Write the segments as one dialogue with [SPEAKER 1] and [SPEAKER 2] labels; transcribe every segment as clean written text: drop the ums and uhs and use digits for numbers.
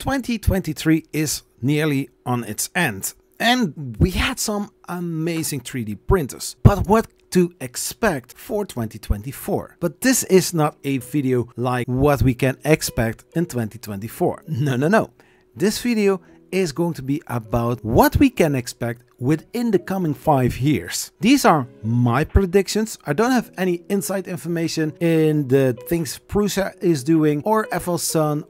[SPEAKER 1] 2023 is nearly on its end, and we had some amazing 3D printers. But what to expect for 2024? But this is not a video like what we can expect in 2024. No. This video is going to be about what we can expect within the coming 5 years. These are my predictions. I don't have any inside information in the things Prusa is doing, or FL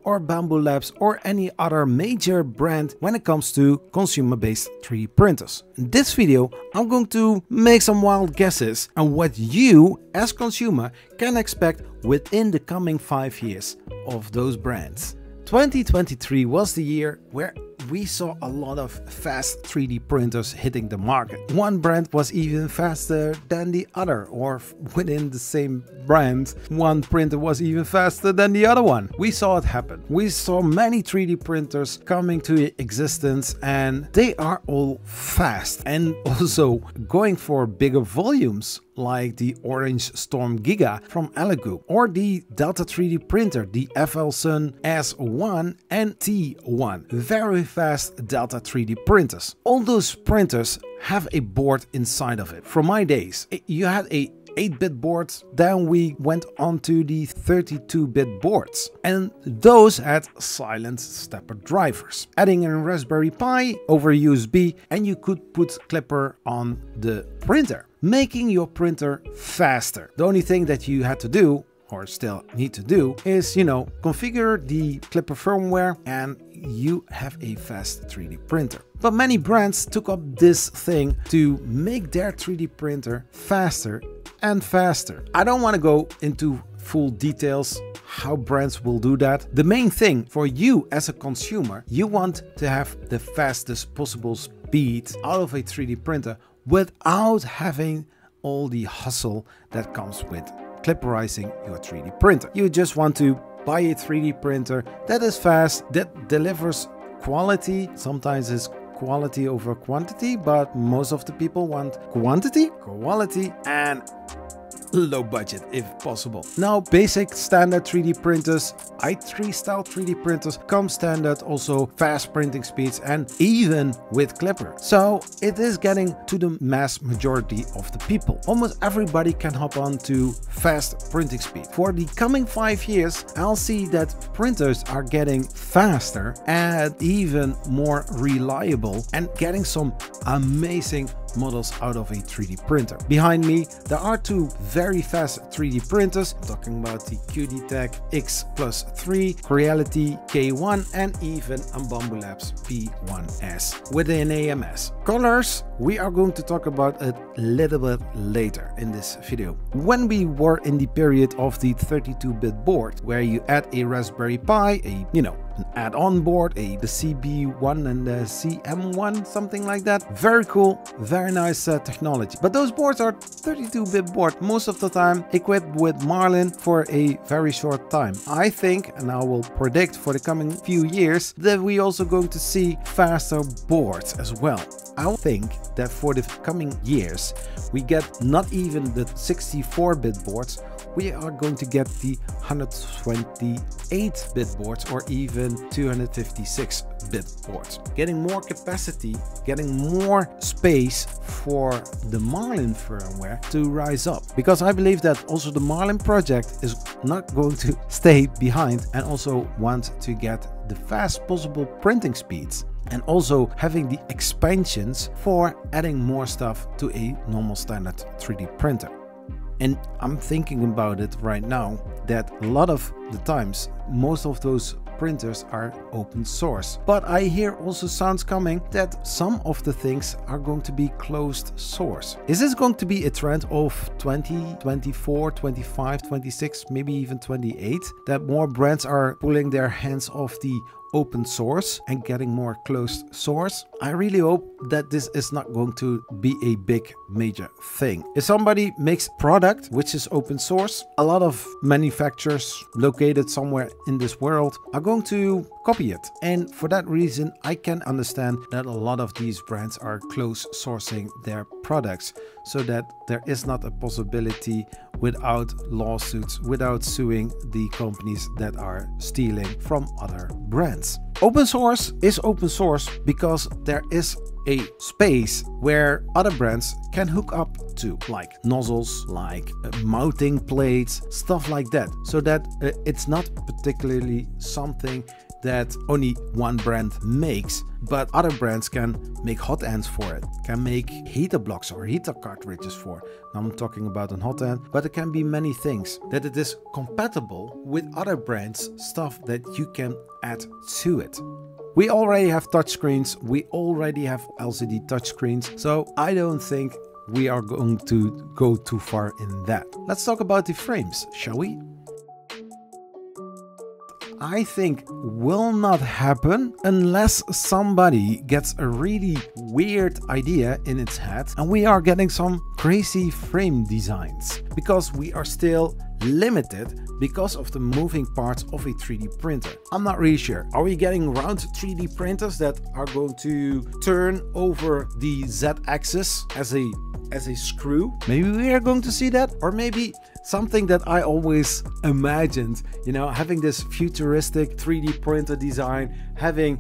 [SPEAKER 1] or Bamboo Labs, or any other major brand when it comes to consumer-based 3D printers. In this video, I'm going to make some wild guesses on what you as consumer can expect within the coming 5 years of those brands. 2023 was the year where we saw a lot of fast 3D printers hitting the market. One brand was even faster than the other, or within the same brand, one printer was even faster than the other one. We saw it happen. We saw many 3D printers coming to existence, and they are all fast and also going for bigger volumes, like the Orange Storm Giga from Elegoo, or the Delta 3D printer, the FL Sun S1 and T1. Very fast Delta 3D printers. All those printers have a board inside of it. From my days, you had a 8-bit board, then we went on to the 32-bit boards, and those had silent stepper drivers. Adding in a Raspberry Pi over USB, and you could put Clipper on the printer, making your printer faster. The only thing that you had to do, or still need to do, is, configure the Clipper firmware, and you have a fast 3D printer. But many brands took up this thing to make their 3D printer faster and faster. I don't want to go into full details how brands will do that. The main thing for you as a consumer, you want to have the fastest possible speed out of a 3D printer without having all the hustle that comes with clipperizing your 3D printer. You just want to buy a 3D printer that is fast, that delivers quality. Sometimes it's quality over quantity, but most of the people want quantity, quality, and low budget if possible. Now, basic standard 3D printers, i3 style 3D printers come standard, also fast printing speeds, and even with Clipper. So it is getting to the mass majority of the people. Almost everybody can hop on to fast printing speed. For the coming 5 years, I'll see that printers are getting faster and even more reliable, and getting some amazing models out of a 3D printer. Behind me, there are two very fast 3D printers. I'm talking about the QD-Tech X+3, Reality K1, and even a Bamboo Labs P1S with an AMS. Colors, we are going to talk about it a little bit later in this video. When we were in the period of the 32-bit board, where you add a Raspberry Pi, an add-on board, the CB1 and the CM1, something like that. Very cool, very nice technology. But those boards are 32-bit board, most of the time equipped with Marlin for a very short time. I think, and I will predict for the coming few years, that we also going to see faster boards as well. I think that for the coming years, we get not even the 64-bit boards, we are going to get the 128-bit boards, or even 256-bit boards. Getting more capacity, getting more space for the Marlin firmware to rise up. Because I believe that also the Marlin project is not going to stay behind, and also want to get the fast possible printing speeds, and also having the expansions for adding more stuff to a normal standard 3D printer. And I'm thinking about it right now that a lot of the times, most of those printers are open source. But I hear also sounds coming that some of the things are going to be closed source. Is this going to be a trend of 2024, 25, 26, maybe even 28, that more brands are pulling their hands off the open source and getting more closed source? I really hope that this is not going to be a big major thing. If somebody makes product which is open source, a lot of manufacturers located somewhere in this world are going to copy it. And for that reason, I can understand that a lot of these brands are close sourcing their products, so that there is not a possibility without lawsuits, without suing the companies that are stealing from other brands. Open source is open source because there is a space where other brands can hook up to, like nozzles, like mounting plates, stuff like that, so that it's not particularly something that only one brand makes, but other brands can make hot ends for it, can make heater blocks or heater cartridges for. Now I'm talking about a hot end, but it can be many things, that it is compatible with other brands' stuff that you can add to it. We already have touchscreens, we already have LCD touchscreens, so I don't think we are going to go too far in that. Let's talk about the frames, shall we? I think will not happen unless somebody gets a really weird idea in its head and we are getting some crazy frame designs, because we are still limited because of the moving parts of a 3D printer. I'm not really sure. Are we getting round 3D printers that are going to turn over the Z-axis as a screw? Maybe we are going to see that, or maybe something that I always imagined, you know, having this futuristic 3D printer design, having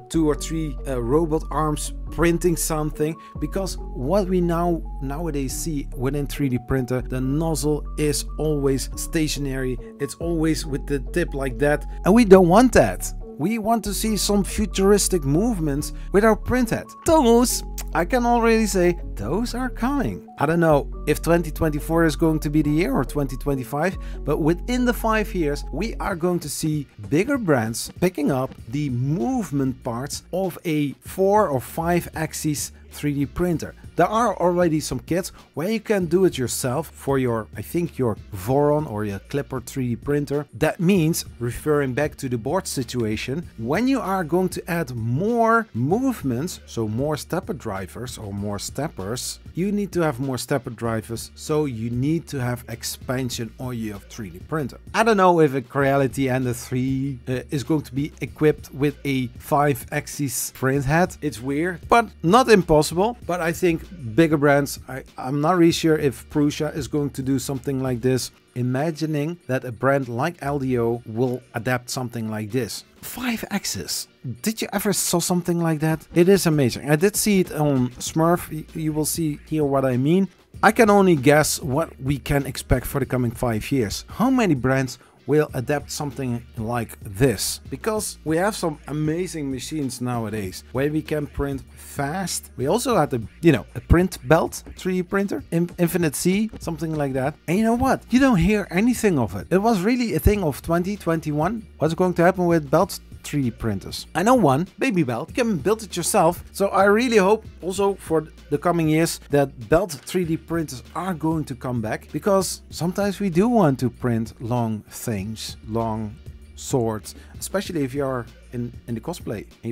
[SPEAKER 1] 2 or 3 robot arms printing something, because what we nowadays see within 3D printer, the nozzle is always stationary, it's always with the tip like that, and we don't want that. We want to see some futuristic movements with our printhead. Those, I can already say, those are coming. I don't know if 2024 is going to be the year or 2025, but within the 5 years, we are going to see bigger brands picking up the movement parts of a 4 or 5 axis 3D printer. There are already some kits where you can do it yourself for your, I think your Voron or your Clipper 3D printer. That means, referring back to the board situation, when you are going to add more movements, so more stepper drivers or more steppers, you need to have more stepper drivers, so you need to have expansion on your 3D printer. I don't know if a Creality Ender 3 is going to be equipped with a 5-axis printhead. It's weird, but not impossible. But I think bigger brands, I'm not really sure if Prusa is going to do something like this. Imagining that a brand like LDO will adapt something like this. 5-axis. Did you ever saw something like that? It is amazing. I did see it on Smurf. You will see here what I mean. I can only guess what we can expect for the coming 5 years. How many brands will adapt something like this? Because we have some amazing machines nowadays where we can print fast. We also had a, you know, a print belt 3D printer, Infinite C, something like that. And you know what? You don't hear anything of it. It was really a thing of 2021. What's going to happen with belts 3D printers? I know one, Baby Belt. You can build it yourself. So I really hope also for the coming years that belt 3D printers are going to come back, because sometimes we do want to print long things, long swords, especially if you are in the cosplay and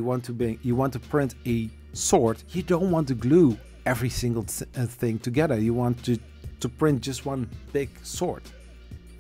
[SPEAKER 1] you want to print a sword. You don't want to glue every single thing together. You want to print just one big sword.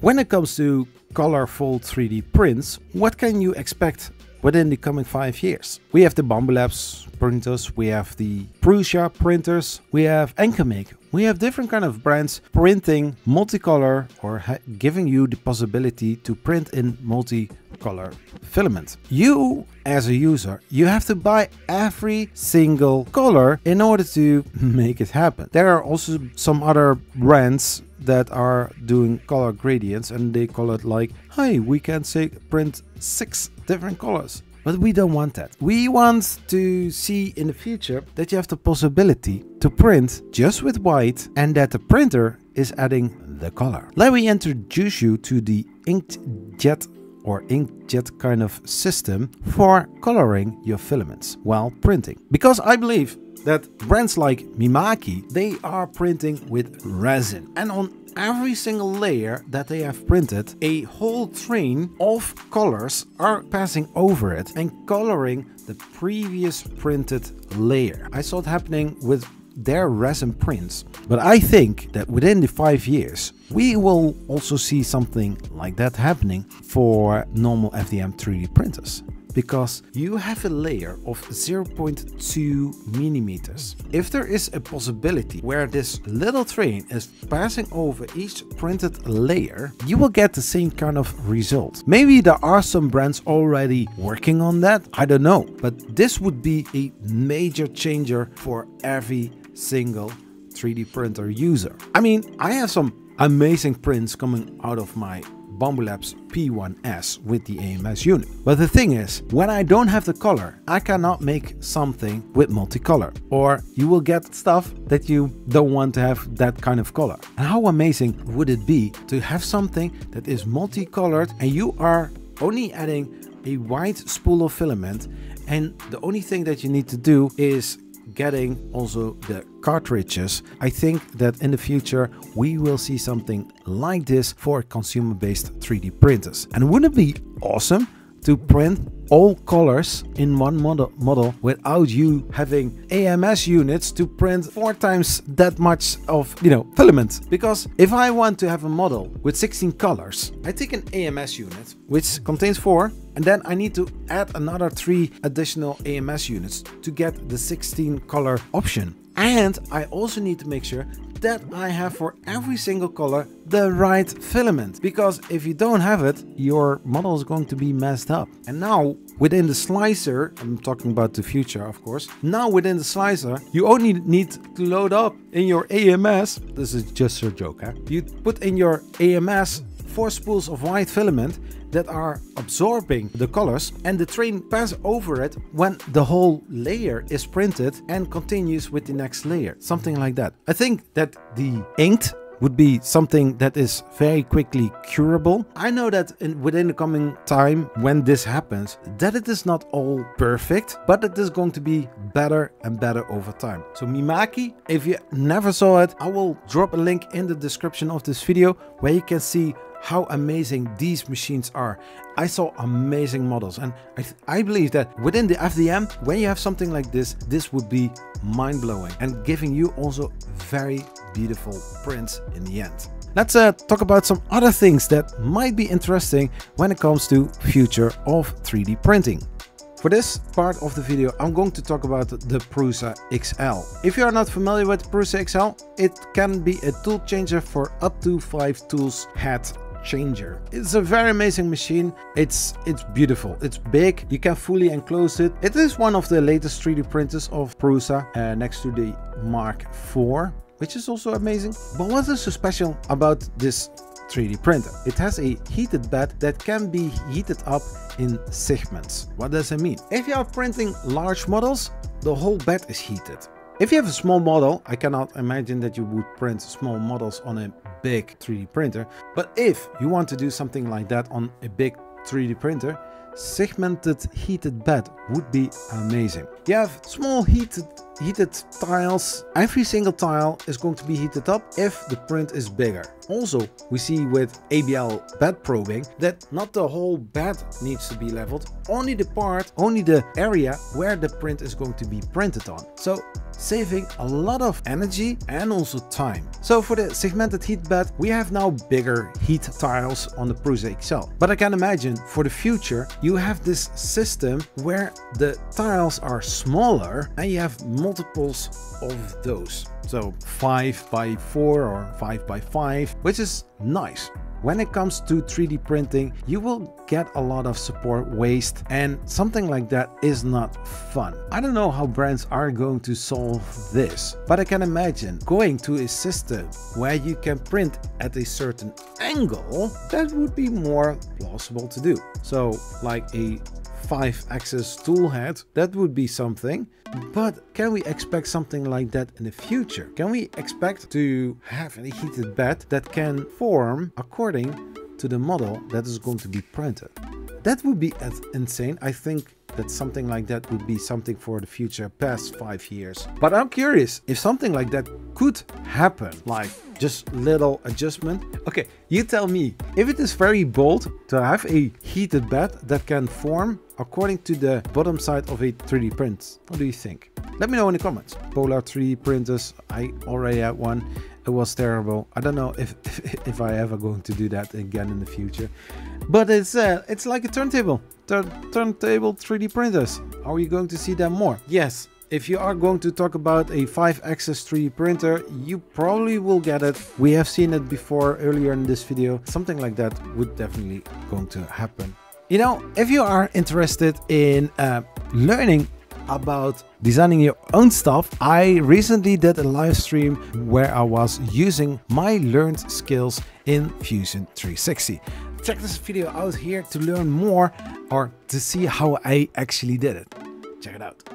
[SPEAKER 1] When it comes to colorful 3D prints, what can you expect within the coming 5 years? We have the Bambu Labs printers, we have the Prusa printers, we have Encamake. We have different kind of brands printing multicolor or giving you the possibility to print in multicolor filament. You, as a user, you have to buy every single color in order to make it happen. There are also some other brands that are doing color gradients, and they call it like, hey, we can say print 6 different colors. But we don't want that. We want to see in the future that you have the possibility to print just with white and that the printer is adding the color. Let me introduce you to the inkjet or inkjet kind of system for coloring your filaments while printing. Because I believe that brands like Mimaki, they are printing with resin, and on every single layer that they have printed, a whole train of colors are passing over it and coloring the previous printed layer. I saw it happening with their resin prints, but I think that within the 5 years we will also see something like that happening for normal FDM 3D printers. because you have a layer of 0.2 millimeters. If there is a possibility where this little train is passing over each printed layer, you will get the same kind of result. Maybe there are some brands already working on that, I don't know, but this would be a major changer for every single 3D printer user. I mean, I have some amazing prints coming out of my Bambu Labs P1S with the AMS unit. But the thing is, when I don't have the color, I cannot make something with multicolor, or you will get stuff that you don't want to have that kind of color. And how amazing would it be to have something that is multicolored and you are only adding a white spool of filament, and the only thing that you need to do is getting also the cartridges. I think that in the future we will see something like this for consumer-based 3D printers. And wouldn't it be awesome to print all colors in one model without you having AMS units to print 4 times that much of, filament? Because if I want to have a model with 16 colors, I take an AMS unit which contains 4, and then I need to add another 3 additional AMS units to get the 16 color option. And I also need to make sure that I have for every single color the right filament, because if you don't have it, your model is going to be messed up. And now within the slicer, I'm talking about the future of course, now within the slicer you only need to load up in your AMS, this is just a joke, you put in your AMS 4 spools of white filament that are absorbing the colors, and the train passes over it when the whole layer is printed and continues with the next layer, something like that. I think that the inked would be something that is very quickly curable. I know that within the coming time when this happens, that it is not all perfect, but it is going to be better and better over time. So Mimaki, if you never saw it, I will drop a link in the description of this video where you can see how amazing these machines are. I saw amazing models, and I believe that within the FDM, when you have something like this, this would be mind-blowing and giving you also very beautiful prints in the end. Let's talk about some other things that might be interesting when it comes to future of 3D printing. For this part of the video, I'm going to talk about the Prusa XL. If you are not familiar with Prusa XL, it can be a tool changer for up to 5 tools head changer. It's a very amazing machine. It's beautiful. It's big. You can fully enclose it. It is one of the latest 3D printers of Prusa, next to the Mark IV, which is also amazing. But what is so special about this 3D printer? It has a heated bed that can be heated up in segments. What does it mean? If you are printing large models, the whole bed is heated. If you have a small model, I cannot imagine that you would print small models on a big 3D printer. But if you want to do something like that on a big 3D printer, segmented heated bed would be amazing. You have small heated tiles. Every single tile is going to be heated up if the print is bigger. Also, we see with ABL bed probing that not the whole bed needs to be leveled, only the area where the print is going to be printed on. So saving a lot of energy and also time. So for the segmented heat bed, we have now bigger heat tiles on the Prusa XL. But I can imagine for the future, you have this system where the tiles are smaller and you have multiples of those. So 5 by 4 or 5 by 5, which is nice. When it comes to 3D printing, you will get a lot of support waste, and something like that is not fun. I don't know how brands are going to solve this, but I can imagine going to a system where you can print at a certain angle. That would be more plausible to do. So like a 5-axis tool head, that would be something. But can we expect something like that in the future? Can we expect to have a heated bed that can form according to the model that is going to be printed? That would be insane. I think that something like that would be something for the future past 5 years. But I'm curious if something like that could happen, like just little adjustment. Okay, you tell me, if it is very bold to have a heated bed that can form according to the bottom side of a 3D print, what do you think? Let me know in the comments. Polar 3D printers, I already had one. It was terrible. I don't know if I ever going to do that again in the future. But it's like a turntable. Turntable 3D printers. Are we going to see them more? Yes. If you are going to talk about a 5-axis 3D printer, you probably will get it. We have seen it before earlier in this video. Something like that would definitely going to happen. You know, if you are interested in learning about designing your own stuff, I recently did a live stream where I was using my learned skills in Fusion 360. Check this video out here to learn more or to see how I actually did it. Check it out.